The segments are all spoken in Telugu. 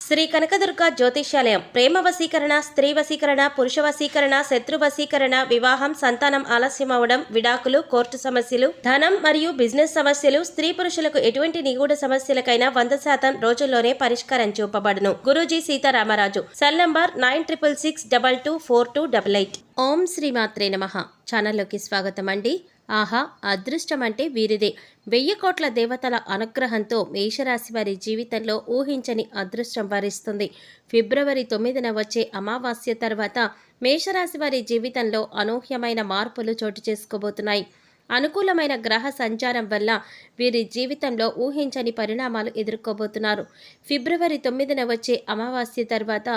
శ్రీ కనకదుర్గ జ్యోతిష్యాలయం ప్రేమ వశీకరణ, స్త్రీ వశీకరణ, పురుష వశీకరణ, శత్రు వశీకరణ, వివాహం, సంతానం ఆలస్యం అవడం, విడాకులు, కోర్టు సమస్యలు, ధనం మరియు బిజినెస్ సమస్యలు, స్త్రీ పురుషులకు ఎటువంటి నిగూఢ సమస్యలకైనా 100% రోజుల్లోనే పరిష్కారం చూపబడును. గురూజీ సీతారామరాజు. Cell number 9666224288. ఓం శ్రీ మాత్రే నమః. ఛానల్లోకి స్వాగతం అండి. ఆహా, అదృష్టం అంటే వీరిదే. 1000 కోట్ల దేవతల అనుగ్రహంతో మేషరాశి వారి జీవితంలో ఊహించని అదృష్టం వరిస్తుంది. ఫిబ్రవరి 9న వచ్చే అమావాస్య తర్వాత మేషరాశి వారి జీవితంలో అనూహ్యమైన మార్పులు చోటు చేసుకోబోతున్నాయి. అనుకూలమైన గ్రహ సంచారం వల్ల వీరి జీవితంలో ఊహించని పరిణామాలు ఎదుర్కోబోతున్నారు. ఫిబ్రవరి 9న వచ్చే అమావాస్య తర్వాత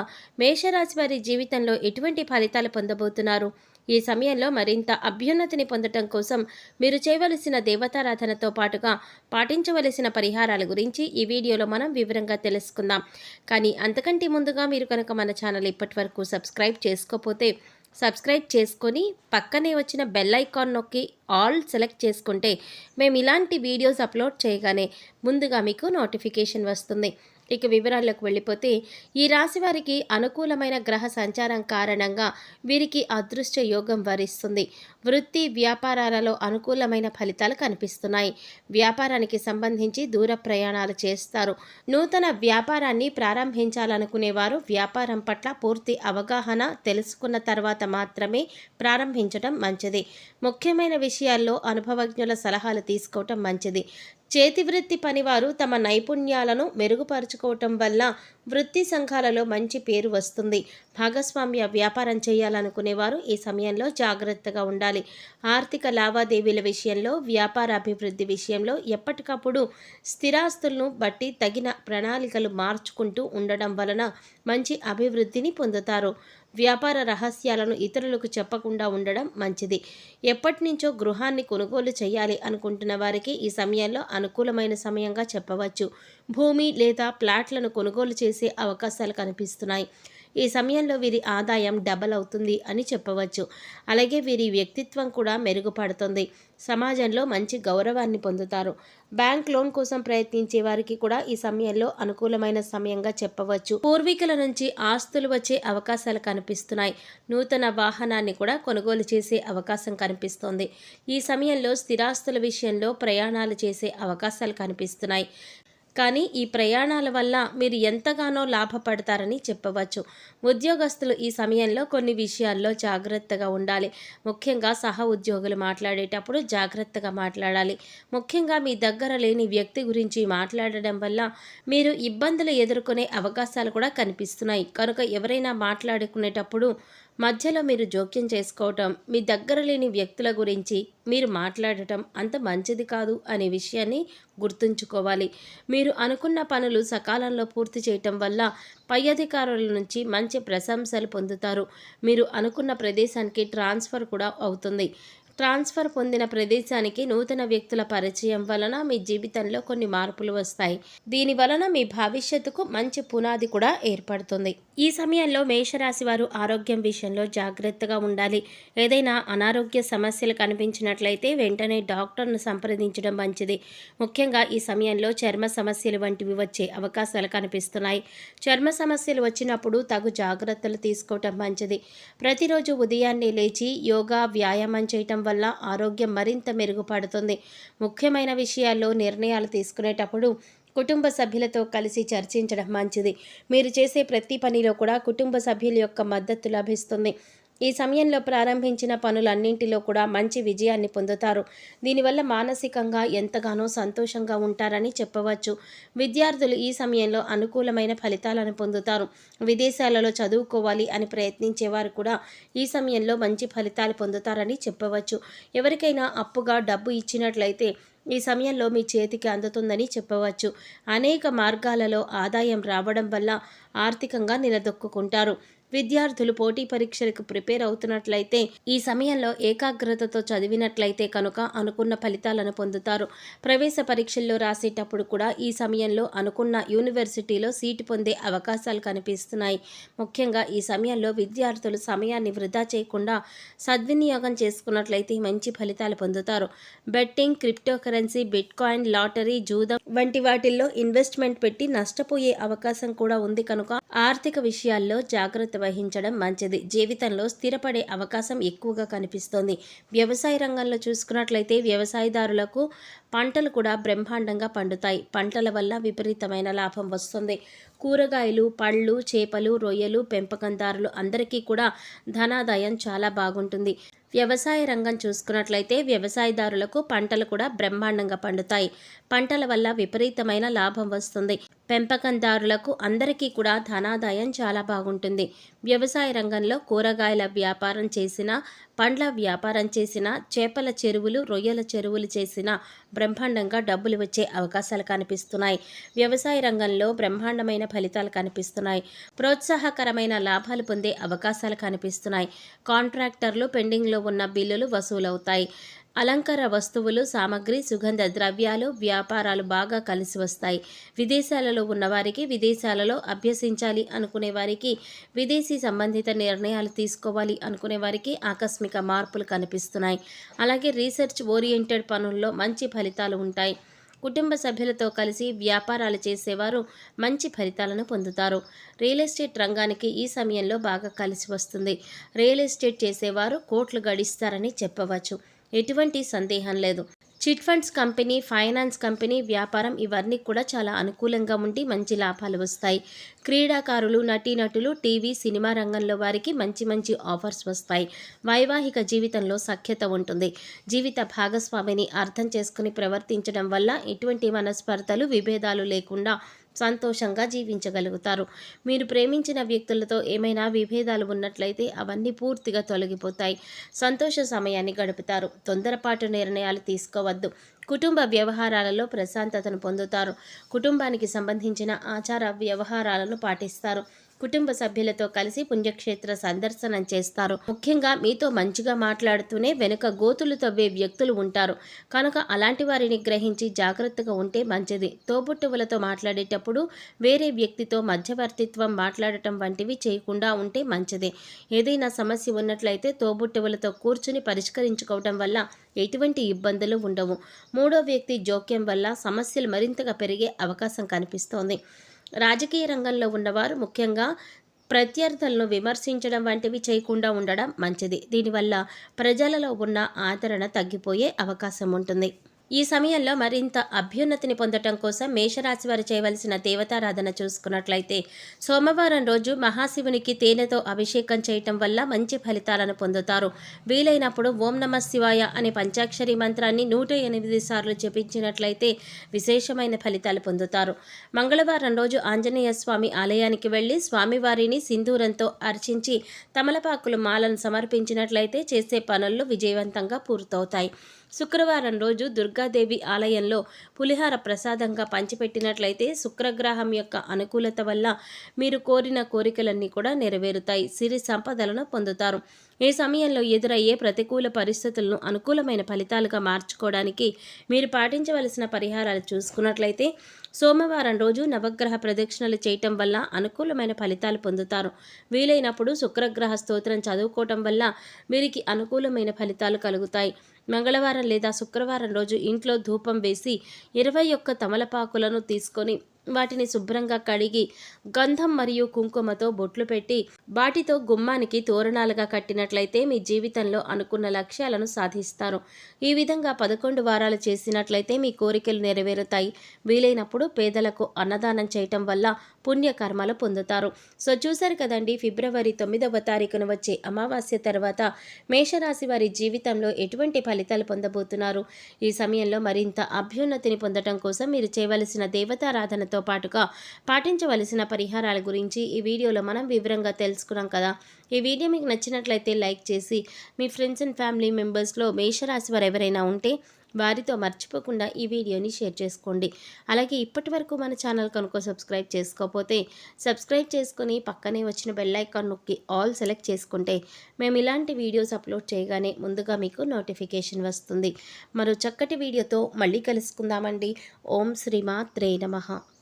మేషరాశి వారి జీవితంలో ఎటువంటి ఫలితాలు పొందబోతున్నారు? ఈ సమయంలో మరింత అభ్యున్నతిని పొందటం కోసం మీరు చేయవలసిన దేవతారాధనతో పాటుగా పాటించవలసిన పరిహారాల గురించి ఈ వీడియోలో మనం వివరంగా తెలుసుకుందాం. కానీ అంతకంటే ముందుగా మీరు కనుక మన ఛానల్ ఇప్పటి వరకు సబ్స్క్రైబ్ చేసుకోకపోతే సబ్స్క్రైబ్ చేసుకొని పక్కనే వచ్చిన బెల్ ఐకాన్ నొక్కి ఆల్ సెలెక్ట్ చేసుకుంటే మేము ఇలాంటి వీడియోస్ అప్లోడ్ చేయగానే ముందుగా మీకు నోటిఫికేషన్ వస్తుంది. ఇక వివరాల్లోకి వెళ్ళిపోతే, ఈ రాశి వారికి అనుకూలమైన గ్రహ సంచారం కారణంగా వీరికి అదృష్ట యోగం వరిస్తుంది. వృత్తి వ్యాపారాలలో అనుకూలమైన ఫలితాలు కనిపిస్తున్నాయి. వ్యాపారానికి సంబంధించి దూర ప్రయాణాలు చేస్తారు. నూతన వ్యాపారాన్ని ప్రారంభించాలనుకునేవారు వ్యాపారం పట్ల పూర్తి అవగాహన తెలుసుకున్న తర్వాత మాత్రమే ప్రారంభించడం మంచిది. ముఖ్యమైన విషయాల్లో అనుభవజ్ఞుల సలహాలు తీసుకోవటం మంచిది. చేతివృత్తి పనివారు తమ నైపుణ్యాలను మెరుగుపరుచుకోవటం వల్ల వృత్తి సంఘాలలో మంచి పేరు వస్తుంది. భాగస్వామ్య వ్యాపారం చేయాలనుకునేవారు ఈ సమయంలో జాగ్రత్తగా ఉండాలి. ఆర్థిక లావాదేవీల విషయంలో, వ్యాపార అభివృద్ధి విషయంలో ఎప్పటికప్పుడు స్థిరాస్తులను బట్టి తగిన ప్రణాళికలు మార్చుకుంటూ ఉండడం వలన మంచి అభివృద్ధిని పొందుతారు. వ్యాపార రహస్యాలను ఇతరులకు చెప్పకుండా ఉండడం మంచిది. ఎప్పటి నుంచో గృహాన్ని కొనుగోలు చేయాలి అనుకుంటున్న వారికి ఈ సమయంలో అనుకూలమైన సమయంగా చెప్పవచ్చు. భూమి లేదా ప్లాట్లను కొనుగోలు చేసే అవకాశాలు కనిపిస్తున్నాయి. ఈ సమయంలో వీరి ఆదాయం డబల్ అవుతుంది అని చెప్పవచ్చు. అలాగే వీరి వ్యక్తిత్వం కూడా మెరుగుపడుతుంది. సమాజంలో మంచి గౌరవాన్ని పొందుతారు. బ్యాంక్ లోన్ కోసం ప్రయత్నించే వారికి కూడా ఈ సమయంలో అనుకూలమైన సమయంగా చెప్పవచ్చు. పూర్వీకుల నుంచి ఆస్తులు వచ్చే అవకాశాలు కనిపిస్తున్నాయి. నూతన వాహనాన్ని కూడా కొనుగోలు చేసే అవకాశం కనిపిస్తోంది. ఈ సమయంలో స్థిరాస్తుల విషయంలో ప్రయాణాలు చేసే అవకాశాలు కనిపిస్తున్నాయి. కానీ ఈ ప్రయాణాల వల్ల మీరు ఎంతగానో లాభపడతారని చెప్పవచ్చు. ఉద్యోగస్తులు ఈ సమయంలో కొన్ని విషయాల్లో జాగ్రత్తగా ఉండాలి. ముఖ్యంగా సహ ఉద్యోగులు మాట్లాడేటప్పుడు జాగ్రత్తగా మాట్లాడాలి. ముఖ్యంగా మీ దగ్గర లేని వ్యక్తి గురించి మాట్లాడడం వల్ల మీరు ఇబ్బందులు ఎదుర్కొనే అవకాశాలు కూడా కనిపిస్తున్నాయి. కనుక ఎవరైనా మాట్లాడుకునేటప్పుడు మధ్యలో మీరు జోక్యం చేసుకోవటం, మీ దగ్గర లేని వ్యక్తుల గురించి మీరు మాట్లాడటం అంత మంచిది కాదు అనే విషయాన్ని గుర్తుంచుకోవాలి. మీరు అనుకున్న పనులు సకాలంలో పూర్తి చేయటం వల్ల పై అధికారుల నుంచి మంచి ప్రశంసలు పొందుతారు. మీరు అనుకున్న ప్రదేశానికి ట్రాన్స్ఫర్ కూడా అవుతుంది. ట్రాన్స్ఫర్ పొందిన ప్రదేశానికి నూతన వ్యక్తుల పరిచయం వలన మీ జీవితంలో కొన్ని మార్పులు వస్తాయి. దీని వలన మీ భవిష్యత్తుకు మంచి పునాది కూడా ఏర్పడుతుంది. ఈ సమయంలో మేషరాశి వారు ఆరోగ్యం విషయంలో జాగ్రత్తగా ఉండాలి. ఏదైనా అనారోగ్య సమస్యలు కనిపించినట్లయితే వెంటనే డాక్టర్ను సంప్రదించడం మంచిది. ముఖ్యంగా ఈ సమయంలో చర్మ సమస్యలు వంటివి వచ్చే అవకాశాలు కనిపిస్తున్నాయి. చర్మ సమస్యలు వచ్చినప్పుడు తగు జాగ్రత్తలు తీసుకోవటం మంచిది. ప్రతిరోజు ఉదయాన్నే లేచి యోగా, వ్యాయామం చేయటం వల్ల ఆరోగ్యం మరింత మెరుగుపడుతుంది. ముఖ్యమైన విషయాల్లో నిర్ణయాలు తీసుకునేటప్పుడు కుటుంబ సభ్యులతో కలిసి చర్చించడం మంచిది. మీరు చేసే ప్రతి పనిలో కూడా కుటుంబ సభ్యుల యొక్క మద్దతు లభిస్తుంది. ఈ సమయంలో ప్రారంభించిన పనులన్నింటిలో కూడా మంచి విజయాన్ని పొందుతారు. దీనివల్ల మానసికంగా ఎంతగానో సంతోషంగా ఉంటారని చెప్పవచ్చు. విద్యార్థులు ఈ సమయంలో అనుకూలమైన ఫలితాలను పొందుతారు. విదేశాలలో చదువుకోవాలి అని ప్రయత్నించేవారు కూడా ఈ సమయంలో మంచి ఫలితాలు పొందుతారని చెప్పవచ్చు. ఎవరికైనా అప్పుగా డబ్బు ఇచ్చినట్లయితే ఈ సమయంలో మీ చేతికి అందుతుందని చెప్పవచ్చు. అనేక మార్గాలలో ఆదాయం రావడం వల్ల ఆర్థికంగా నిలదొక్కుంటారు. విద్యార్థులు పోటీ పరీక్షలకు ప్రిపేర్ అవుతున్నట్లయితే ఈ సమయంలో ఏకాగ్రతతో చదివినట్లయితే కనుక అనుకున్న ఫలితాలను పొందుతారు. ప్రవేశ పరీక్షల్లో రాసేటప్పుడు కూడా ఈ సమయంలో అనుకున్న యూనివర్సిటీలో సీటు పొందే అవకాశాలు కనిపిస్తున్నాయి. ముఖ్యంగా ఈ సమయంలో విద్యార్థులు సమయాన్ని వృధా చేయకుండా సద్వినియోగం చేసుకున్నట్లయితే మంచి ఫలితాలు పొందుతారు. Betting, crypto currency, bitcoin, lottery, జూదం వంటి వాటిల్లో ఇన్వెస్ట్మెంట్ పెట్టి నష్టపోయే అవకాశం కూడా ఉంది కనుక ఆర్థిక విషయాల్లో జాగ్రత్త వహించడం మంచిది. జీవితంలో స్థిరపడే అవకాశం ఎక్కువగా కనిపిస్తోంది. వ్యవసాయ రంగంలో చూసుకున్నట్లయితే వ్యవసాయదారులకు పంటలు కూడా బ్రహ్మాండంగా పండుతాయి. పంటల వల్ల విపరీతమైన లాభం వస్తుంది. కూరగాయలు, పళ్ళు, చేపలు, రొయ్యలు పెంపకందారులు అందరికీ కూడా ధనాదాయం చాలా బాగుంటుంది. వ్యవసాయ రంగం చూసుకున్నట్లయితే వ్యవసాయదారులకు పంటలు కూడా బ్రహ్మాండంగా పండుతాయి. పంటల వల్ల విపరీతమైన లాభం వస్తుంది. పెంపకందారులకు అందరికీ కూడా ధనాదాయం చాలా బాగుంటుంది. వ్యవసాయ రంగంలో కూరగాయల వ్యాపారం చేసినా, పండ్ల వ్యాపారం చేసినా, చేపల చెరువులు, రొయ్యల చెరువులు చేసినా బ్రహ్మాండంగా డబ్బులు వచ్చే అవకాశాలు కనిపిస్తున్నాయి. వ్యవసాయ రంగంలో బ్రహ్మాండమైన ఫలితాలు కనిపిస్తున్నాయి. ప్రోత్సాహకరమైన లాభాలు పొందే అవకాశాలు కనిపిస్తున్నాయి. కాంట్రాక్టర్లు పెండింగ్లో ఉన్న బిల్లులు వసూలవుతాయి. అలంకార వస్తువులు, సామగ్రి, సుగంధ ద్రవ్యాలు వ్యాపారాలు బాగా కలిసి వస్తాయి. విదేశాలలో ఉన్నవారికి, విదేశాలలో అభ్యసించాలి అనుకునే వారికి, విదేశీ సంబంధిత నిర్ణయాలు తీసుకోవాలి అనుకునే వారికి ఆకస్మిక మార్పులు కనిపిస్తున్నాయి. అలాగే రీసెర్చ్ ఓరియంటెడ్ పనుల్లో మంచి ఫలితాలు ఉంటాయి. కుటుంబ సభ్యులతో కలిసి వ్యాపారాలు చేసేవారు మంచి ఫలితాలను పొందుతారు. రియల్ ఎస్టేట్ రంగానికి ఈ సమయంలో బాగా కలిసి వస్తుంది. రియల్ ఎస్టేట్ చేసేవారు కోట్లు గడిస్తారని చెప్పవచ్చు. ఎటువంటి సందేహం లేదు. Chit funds company, finance company వ్యాపారం ఇవన్నీ కూడా చాలా అనుకూలంగా ఉండి మంచి లాభాలు వస్తాయి. క్రీడాకారులు, నటీనటులు, టీవీ, సినిమా రంగంలో వారికి మంచి మంచి ఆఫర్స్ వస్తాయి. వైవాహిక జీవితంలో సఖ్యత ఉంటుంది. జీవిత భాగస్వామిని అర్థం చేసుకుని ప్రవర్తించడం వల్ల ఎటువంటి మనస్పర్ధలు, విభేదాలు లేకుండా సంతోషంగా జీవించగలుగుతారు. మీరు ప్రేమించిన వ్యక్తులతో ఏమైనా విభేదాలు ఉన్నట్లయితే అవన్నీ పూర్తిగా తొలగిపోతాయి. సంతోష సమయాన్ని గడుపుతారు. తొందరపాటు నిర్ణయాలు తీసుకోవద్దు. కుటుంబ వ్యవహారాలలో ప్రశాంతతను పొందుతారు. కుటుంబానికి సంబంధించిన ఆచార వ్యవహారాలను పాటిస్తారు. కుటుంబ సభ్యులతో కలిసి పుణ్యక్షేత్ర సందర్శనం చేస్తారు. ముఖ్యంగా మీతో మంచిగా మాట్లాడుతూనే వెనుక గోతులు తవ్వే వ్యక్తులు ఉంటారు కనుక అలాంటి వారిని గ్రహించి జాగ్రత్తగా ఉంటే మంచిది. తోబుట్టువులతో మాట్లాడేటప్పుడు వేరే వ్యక్తితో మధ్యవర్తిత్వం మాట్లాడటం వంటివి చేయకుండా ఉంటే మంచిది. ఏదైనా సమస్య ఉన్నట్లయితే తోబుట్టువులతో కూర్చుని పరిష్కరించుకోవడం వల్ల ఎటువంటి ఇబ్బందులు ఉండవు. మూడో వ్యక్తి జోక్యం వల్ల సమస్యలు మరింతగా పెరిగే అవకాశం కనిపిస్తోంది. రాజకీయ రంగంలో ఉన్నవారు ముఖ్యంగా ప్రత్యర్థులను విమర్శించడం వంటివి చేయకుండా ఉండడం మంచిది. దీనివల్ల ప్రజలలో ఉన్న ఆదరణ తగ్గిపోయే అవకాశం ఉంటుంది. ఈ సమయంలో మరింత అభ్యున్నతిని పొందటం కోసం మేషరాశి వారు చేయవలసిన దేవతారాధన చూసుకున్నట్లయితే సోమవారం రోజు మహాశివునికి తేనెతో అభిషేకం చేయటం వల్ల మంచి ఫలితాలను పొందుతారు. వీలైనప్పుడు ఓం నమః శివాయ అనే పంచాక్షరి మంత్రాన్ని 108 సార్లు జపించినట్లయితే విశేషమైన ఫలితాలు పొందుతారు. మంగళవారం రోజు ఆంజనేయ స్వామి ఆలయానికి వెళ్ళి స్వామివారిని సింధూరంతో అర్చించి తమలపాకులు మాలను సమర్పించినట్లయితే చేసే పనులు విజయవంతంగా పూర్తవుతాయి. శుక్రవారం రోజు దుర్గాదేవి ఆలయంలో పులిహార ప్రసాదంగా పంచిపెట్టినట్లయితే శుక్రగ్రహం యొక్క అనుకూలత వల్ల మీరు కోరిన కోరికలన్నీ కూడా నెరవేరుతాయి. సిరి సంపదలను పొందుతారు. ఈ సమయంలో ఎదురయ్యే ప్రతికూల పరిస్థితులను అనుకూలమైన ఫలితాలుగా మార్చుకోవడానికి మీరు పాటించవలసిన పరిహారాలు చూసుకున్నట్లయితే సోమవారం రోజు నవగ్రహ ప్రదక్షిణలు చేయటం వల్ల అనుకూలమైన ఫలితాలు పొందుతారు. వీలైనప్పుడు శుక్రగ్రహ స్తోత్రం చదువుకోవటం వల్ల వీరికి అనుకూలమైన ఫలితాలు కలుగుతాయి. మంగళవారం లేదా శుక్రవారం రోజు ఇంట్లో ధూపం వేసి 21 తమలపాకులను తీసుకొని వాటిని శుభ్రంగా కడిగి గంధం మరియు కుంకుమతో బొట్లు పెట్టి వాటితో గుమ్మానికి తోరణాలుగా కట్టినట్లయితే మీ జీవితంలో అనుకున్న లక్ష్యాలను సాధిస్తారు. ఈ విధంగా 11 వారాలు చేసినట్లయితే మీ కోరికలు నెరవేరుతాయి. వీలైనప్పుడు పేదలకు అన్నదానం చేయటం వల్ల పుణ్యకర్మలు పొందుతారు. సో చూశారు కదండి, ఫిబ్రవరి 9వ తారీఖున వచ్చే అమావాస్య తర్వాత మేషరాశి వారి జీవితంలో ఎటువంటి ఫలితాలు పొందబోతున్నారు. ఈ సమయంలో మరింత అభ్యున్నతిని పొందడం కోసం మీరు చేయవలసిన దేవతారాధనతో పాటుగా పాటించవలసిన పరిహారాల గురించి ఈ వీడియోలో మనం వివరంగా తెలుసుకున్నాం కదా. ఈ వీడియో మీకు నచ్చినట్లయితే లైక్ చేసి మీ ఫ్రెండ్స్ అండ్ ఫ్యామిలీ మెంబర్స్లో మేషరాశి వారు ఎవరైనా ఉంటే వారితో మర్చిపోకుండా ఈ వీడియోని షేర్ చేసుకోండి. అలాగే ఇప్పటి వరకు మన ఛానల్ కనుక సబ్స్క్రైబ్ చేసుకోకపోతే సబ్స్క్రైబ్ చేసుకొని పక్కనే వచ్చిన బెల్ ఐకాన్ నొక్కి ఆల్ సెలెక్ట్ చేసుకుంటే మేము ఇలాంటి వీడియోస్ అప్లోడ్ చేయగానే ముందుగా మీకు నోటిఫికేషన్ వస్తుంది. మరో చక్కటి వీడియోతో మళ్ళీ కలుసుకుందామండి. ఓం శ్రీమాత్రే నమః.